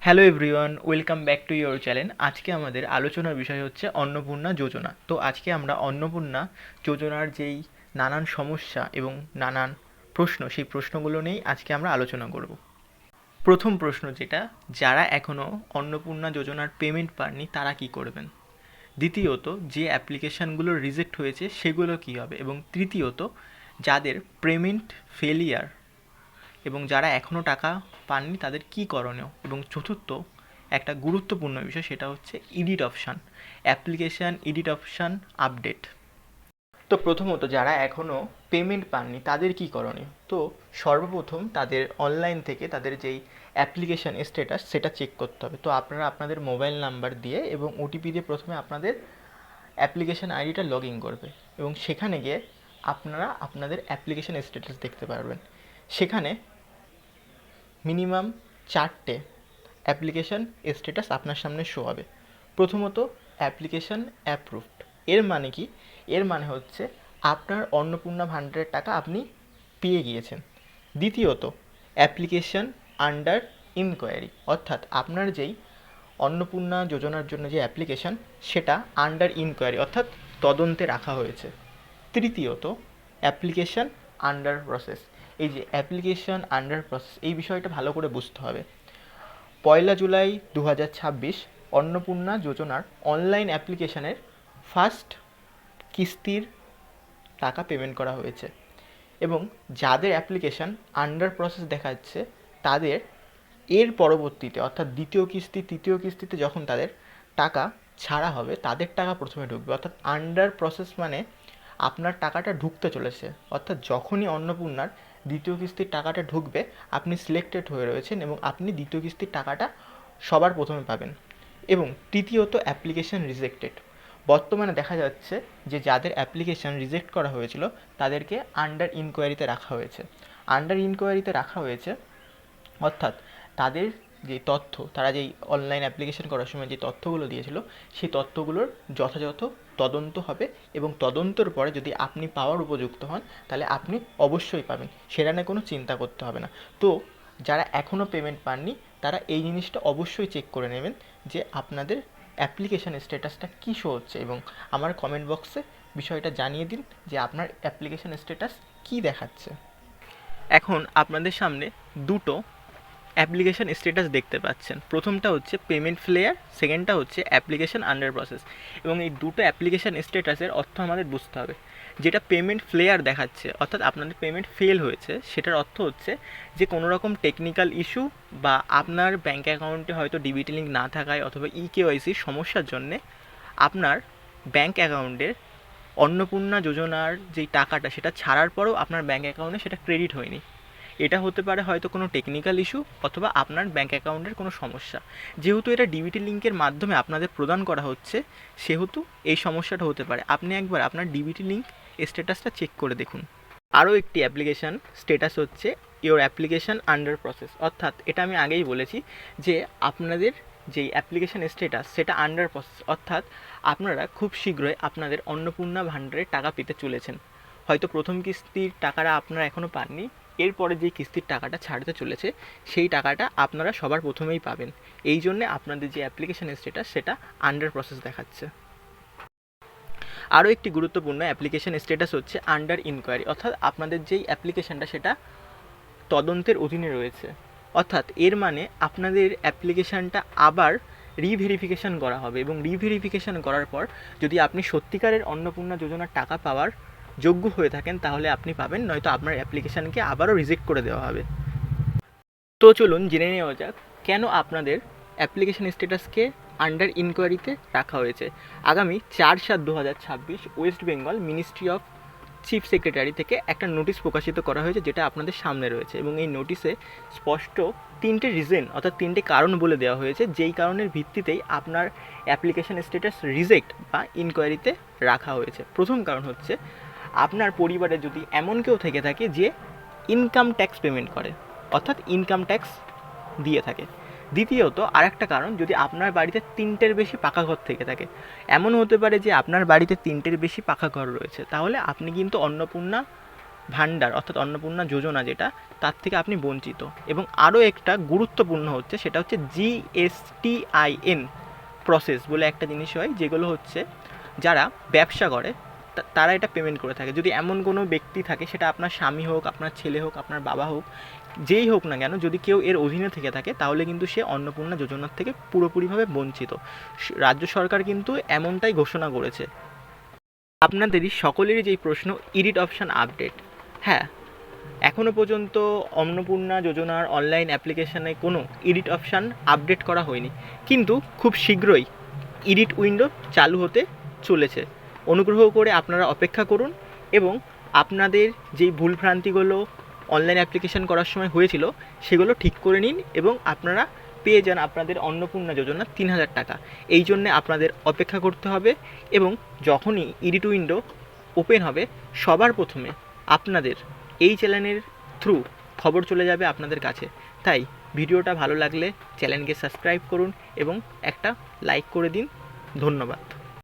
Hello everyone, welcome back to your channel. আজকে আমাদের আলোচনার বিষয় হচ্ছে অন্নপূর্ণা যোজনা। তো আজকে আমরা অন্নপূর্ণা যোজনার যেই নানান সমস্যা এবং নানান প্রশ্ন, সেই প্রশ্নগুলো নিয়েই আজকে আমরা আলোচনা করব। প্রথম প্রশ্ন যেটা, যারা এখনও অন্নপূর্ণা যোজনার পেমেন্ট পাননি তারা কি করবেন? দ্বিতীয়ত, যে অ্যাপ্লিকেশানগুলো রিজেক্ট হয়েছে সেগুলো কী হবে? এবং তৃতীয়ত, যাদের পেমেন্ট ফেলিয়ার এবং যারা এখনও টাকা পাননি তাদের কী করণীয়? এবং চতুর্থ, একটা গুরুত্বপূর্ণ বিষয়, সেটা হচ্ছে edit option, application edit option update. তো প্রথমত, যারা এখনও পেমেন্ট পাননি তাদের কী করণীয়? তো সর্বপ্রথম তাদের অনলাইন থেকে তাদের যেই অ্যাপ্লিকেশান স্ট্যাটাস সেটা চেক করতে হবে। তো আপনারা আপনাদের মোবাইল নাম্বার দিয়ে এবং ওটিপি দিয়ে প্রথমে আপনাদের অ্যাপ্লিকেশান আইডিটা লগ ইন করবে এবং সেখানে গিয়ে আপনারা আপনাদের অ্যাপ্লিকেশান স্ট্যাটাস দেখতে পারবেন। সেখানে মিনিমাম 4টে অ্যাপ্লিকেশান স্ট্যাটাস আপনার সামনে শো হবে। প্রথমত, অ্যাপ্লিকেশান অ্যাপ্রুভড। এর মানে কি? এর মানে হচ্ছে আপনার অন্নপূর্ণা ভাণ্ডারের টাকা আপনি পেয়ে গিয়েছেন। দ্বিতীয়ত, অ্যাপ্লিকেশান আন্ডার ইনকোয়ারি, অর্থাৎ আপনার যেই অন্নপূর্ণা যোজনার জন্য যে অ্যাপ্লিকেশান সেটা আন্ডার ইনকোয়ারি অর্থাৎ তদন্তে রাখা হয়েছে। তৃতীয়ত, অ্যাপ্লিকেশান আন্ডার প্রসেস। এই যে অ্যাপ্লিকেশান আন্ডার প্রসেস, এই বিষয়টা ভালো করে বুঝতে হবে। 1 জুলাই 2026 অন্নপূর্ণা যোজনার অনলাইন অ্যাপ্লিকেশানের ফার্স্ট কিস্তির টাকা পেমেন্ট করা হয়েছে এবং যাদের অ্যাপ্লিকেশান আন্ডার প্রসেস দেখাচ্ছে তাদের এর পরবর্তীতে অর্থাৎ দ্বিতীয় কিস্তি তৃতীয় কিস্তিতে যখন তাদের টাকা ছাড়া হবে তাদের টাকা প্রথমে ঢুকবে। অর্থাৎ আন্ডার প্রসেস মানে আপনার টাকাটা ঢুকতে চলেছে, অর্থাৎ যখনই অন্নপূর্ণার দ্বিতীয় কিস্তির টাকাটা ঢুকবে আপনি সিলেক্টেড হয়ে রয়েছেন এবং আপনি দ্বিতীয় কিস্তির টাকাটা সবার প্রথমে পাবেন। এবং তৃতীয়ত, অ্যাপ্লিকেশান রিজেক্টেড। বর্তমানে দেখা যাচ্ছে যে যাদের অ্যাপ্লিকেশান রিজেক্ট করা হয়েছিল তাদেরকে আন্ডার ইনকোয়ারিতে রাখা হয়েছে। আন্ডার ইনকোয়ারিতে রাখা হয়েছে অর্থাৎ তাদের যে তথ্য, তারা যেই অনলাইন অ্যাপ্লিকেশন করার সময় যে তথ্যগুলো দিয়েছিল সেই তথ্যগুলোর যথাযথ তদন্ত হবে এবং তদন্তর পরে যদি আপনি পাওয়ার উপযুক্ত হন তাহলে আপনি অবশ্যই পাবেন, সেটা নিয়ে কোনো চিন্তা করতে হবে না। তো যারা এখনও পেমেন্ট পাননি তারা এই জিনিসটা অবশ্যই চেক করে নেবেন যে আপনাদের অ্যাপ্লিকেশান স্ট্যাটাসটা কী শো হচ্ছে এবং আমার কমেন্ট বক্সে বিষয়টা জানিয়ে দিন যে আপনার অ্যাপ্লিকেশান স্ট্যাটাস কী দেখাচ্ছে। এখন আপনাদের সামনে দুটো অ্যাপ্লিকেশান স্ট্যাটাস দেখতে পাচ্ছেন। প্রথমটা হচ্ছে পেমেন্ট ফেলিয়ার, সেকেন্ডটা হচ্ছে অ্যাপ্লিকেশান আন্ডার প্রসেস। এবং এই দুটো অ্যাপ্লিকেশান স্ট্যাটাসের অর্থ আমাদের বুঝতে হবে। যেটা পেমেন্ট ফেলিয়ার দেখাচ্ছে অর্থাৎ আপনাদের পেমেন্ট ফেল হয়েছে, সেটার অর্থ হচ্ছে যে কোনো রকম টেকনিক্যাল ইস্যু বা আপনার ব্যাঙ্ক অ্যাকাউন্টে হয়তো ডিবিটি লিঙ্ক না থাকায় অথবা ইকেওয়াইসির সমস্যার জন্যে আপনার ব্যাঙ্ক অ্যাকাউন্টের অন্নপূর্ণা যোজনার যেই টাকাটা সেটা ছাড়ার পরেও আপনার ব্যাঙ্ক অ্যাকাউন্টে সেটা ক্রেডিট হয়নি। এটা হতে পারে হয়তো কোনো টেকনিক্যাল ইস্যু অথবা আপনার ব্যাঙ্ক অ্যাকাউন্টের কোনো সমস্যা। যেহেতু এটা ডিবিটি লিঙ্কের মাধ্যমে আপনাদের প্রদান করা হচ্ছে সেহেতু এই সমস্যাটা হতে পারে। আপনি একবার আপনার ডিবিটি লিঙ্ক স্ট্যাটাসটা চেক করে দেখুন। আরও একটি অ্যাপ্লিকেশান স্ট্যাটাস হচ্ছে ইওর অ্যাপ্লিকেশান আন্ডার প্রসেস, অর্থাৎ এটা আমি আগেই বলেছি যে আপনাদের যেই অ্যাপ্লিকেশান স্ট্যাটাস সেটা আন্ডার প্রসেস, অর্থাৎ আপনারা খুব শীঘ্রই আপনাদের অন্নপূর্ণা ভাণ্ডারের টাকা পেতে চলেছেন। হয়তো প্রথম কিস্তির টাকাটা আপনারা এখনও পাননি, এরপরে যে কিস্তির টাকাটা ছাড়তে চলেছে সেই টাকাটা আপনারা সবার প্রথমেই পাবেন। এই জন্যে আপনাদের যে অ্যাপ্লিকেশান স্ট্যাটাস সেটা আন্ডার প্রসেস দেখাচ্ছে। আরও একটি গুরুত্বপূর্ণ অ্যাপ্লিকেশান স্ট্যাটাস হচ্ছে আন্ডার ইনকোয়ারি, অর্থাৎ আপনাদের যেই অ্যাপ্লিকেশানটা সেটা তদন্তের অধীনে রয়েছে। অর্থাৎ এর মানে আপনাদের অ্যাপ্লিকেশানটা আবার রিভেরিফিকেশান করা হবে এবং রিভেরিফিকেশান করার পর যদি আপনি সত্যিকারের অন্নপূর্ণা যোজনার টাকা পাওয়ার যোগ্য হয়ে থাকেন তাহলে আপনি পাবেন, নয়তো আপনার অ্যাপ্লিকেশানকে আবারও রিজেক্ট করে দেওয়া হবে। তো চলুন জেনে নেওয়া যাক কেন আপনাদের অ্যাপ্লিকেশান স্ট্যাটাসকে আন্ডার ইনকোয়ারিতে রাখা হয়েছে। আগামী 4/7/2026 West Bengal ministry of chief secretary থেকে একটা নোটিশ প্রকাশিত করা হয়েছে যেটা আপনাদের সামনে রয়েছে এবং এই নোটিশে স্পষ্ট 3টে রিজন অর্থাৎ 3টে কারণ বলে দেওয়া হয়েছে যেই কারণের ভিত্তিতেই আপনার অ্যাপ্লিকেশান স্ট্যাটাস রিজেক্ট বা ইনকোয়ারিতে রাখা হয়েছে। প্রথম কারণ হচ্ছে আপনার পরিবারে যদি এমন কেউ থেকে থাকে যে ইনকাম ট্যাক্স পেমেন্ট করে অর্থাৎ ইনকাম ট্যাক্স দিয়ে থাকে। দ্বিতীয়ত আরেকটা কারণ, যদি আপনার বাড়িতে 3টের বেশি পাকা ঘর থেকে থাকে। এমন হতে পারে যে আপনার বাড়িতে 3টের বেশি পাকা ঘর রয়েছে, তাহলে আপনি কিন্তু অন্নপূর্ণা ভাণ্ডার অর্থাৎ অন্নপূর্ণা যোজনা যেটা, তার থেকে আপনি বঞ্চিত। এবং আরও একটা গুরুত্বপূর্ণ হচ্ছে, সেটা হচ্ছে GSTIN প্রসেস বলে একটা জিনিস হয়, যেগুলো হচ্ছে যারা ব্যবসা করে তারা এটা পেমেন্ট করে থাকে। যদি এমন কোনো ব্যক্তি থাকে, সেটা আপনার স্বামী হোক, আপনার ছেলে হোক, আপনার বাবা হোক, যেই হোক না কেন, যদি কেউ এর অধীনে থেকে থাকে, তাহলে কিন্তু সে অন্নপূর্ণা যোজনার থেকে পুরোপুরিভাবে বঞ্চিত। রাজ্য সরকার কিন্তু এমনটাই ঘোষণা করেছে। আপনাদেরই সকলেরই যেই প্রশ্ন, ইডিট অপশান আপডেট। হ্যাঁ, এখনও পর্যন্ত অন্নপূর্ণা যোজনার অনলাইন অ্যাপ্লিকেশানে কোনো এডিট অপশান আপডেট করা হয়নি, কিন্তু খুব শীঘ্রই এডিট উইন্ডো চালু হতে চলেছে। অনুগ্রহ করে আপনারা অপেক্ষা করুন এবং আপনাদের যেই ভুলভ্রান্তিগুলো অনলাইন অ্যাপ্লিকেশান করার সময় হয়েছিল, সেগুলো ঠিক করে নিন এবং আপনারা পেয়ে যান আপনাদের অন্নপূর্ণা যোজনা 3000 টাকা। এই জন্যে আপনাদের অপেক্ষা করতে হবে এবং যখনই এডিট উইন্ডো ওপেন হবে, সবার প্রথমে আপনাদের এই চ্যানেলের থ্রু খবর চলে যাবে আপনাদের কাছে। তাই ভিডিওটা ভালো লাগলে চ্যানেলকে সাবস্ক্রাইব করুন এবং একটা লাইক করে দিন। ধন্যবাদ।